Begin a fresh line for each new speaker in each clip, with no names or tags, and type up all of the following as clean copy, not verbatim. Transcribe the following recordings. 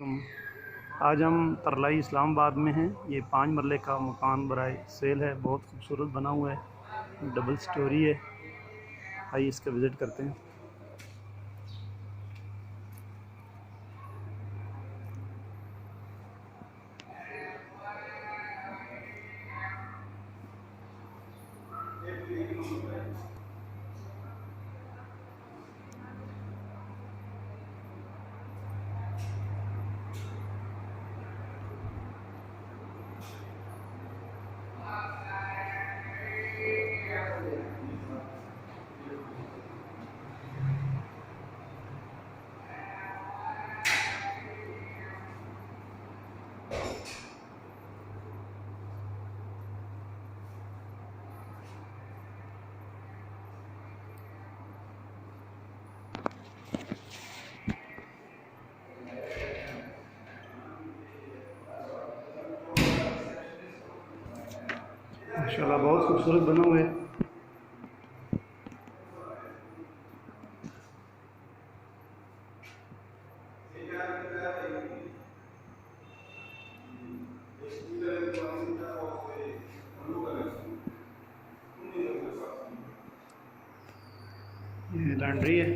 आज हम तरलाई इस्लामाबाद में हैं। ये 5 मरले का मकान बराए सेल है। बहुत खूबसूरत बना हुआ है, डबल स्टोरी है। आइए इसका विज़िट करते हैं। माशाल्लाह बहुत खूबसूरत बना हुआ है। ये लॉन्ड्री है।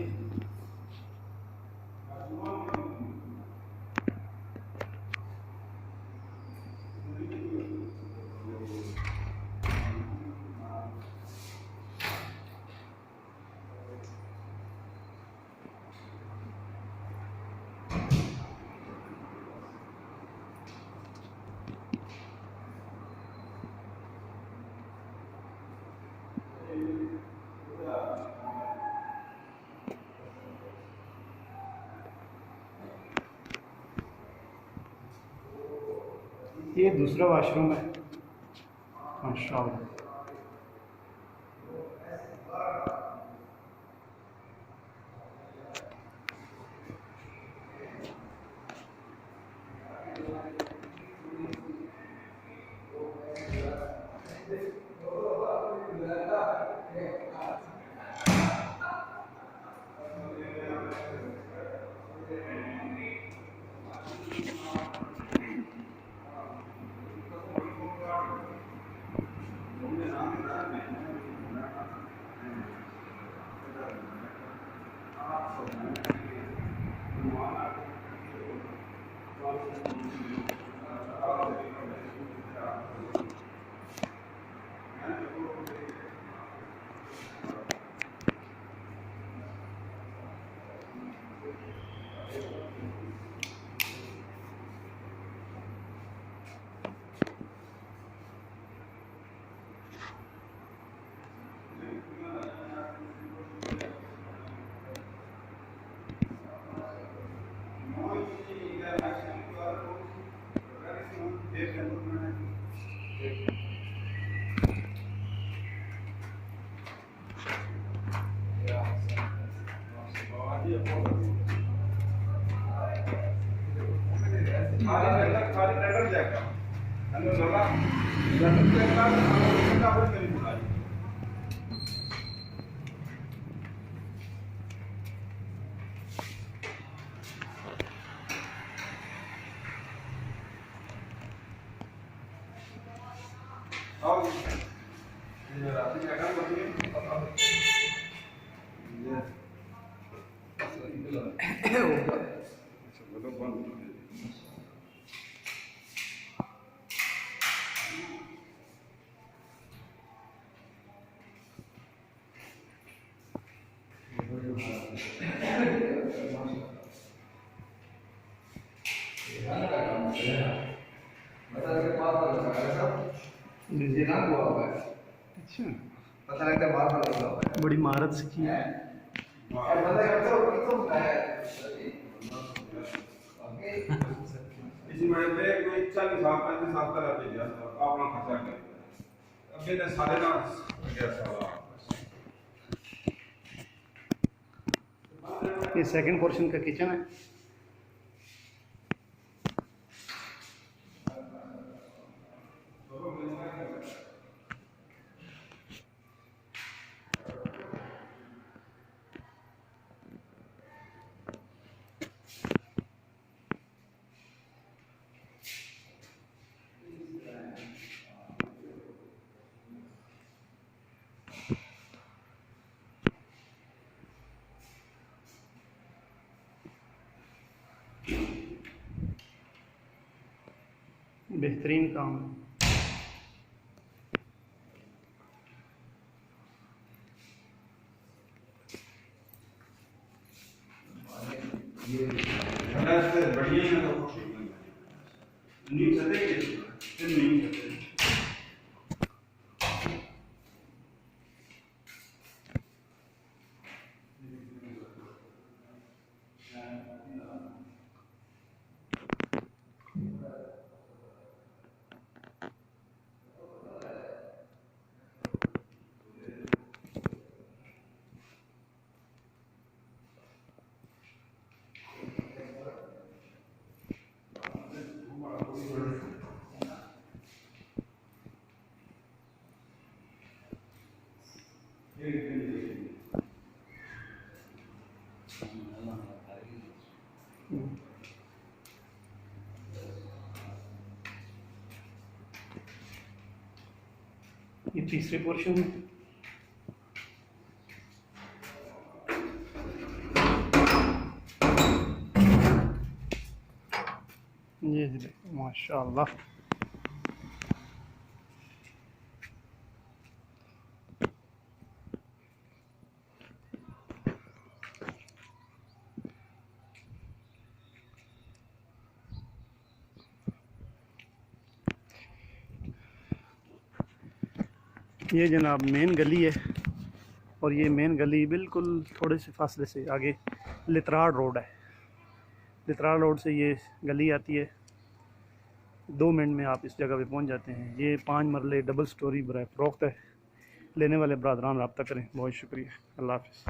ये दूसरा वाशरूम है। माशाल्लाह अच्छा,
पता लगता है बार लगा हुआ है।
बड़ी महारत से की है।
इसी महीने में कोई 40 साल 35 साल का रहते हैं अपना खर्चा कर अभी तो सारे ना 11 साल
ये सेकंड पोर्शन का किचन है। बेहतरीन काम है।
ये बढ़िया है तो खुश नहीं सकते कि नहीं सकते।
ये तीसरे पोर्शन में ये देखो माशाल्लाह। ये जनाब मेन गली है और ये मेन गली बिल्कुल थोड़े से फासले से आगे लितराड़ रोड है। लितराड़ रोड से ये गली आती है, 2 मिनट में आप इस जगह पे पहुंच जाते हैं। ये 5 मरले डबल स्टोरी बराए फ़रोख्त है। लेने वाले बरादरान रब्ता करें। बहुत शुक्रिया। अल्लाह हाफ़िज़।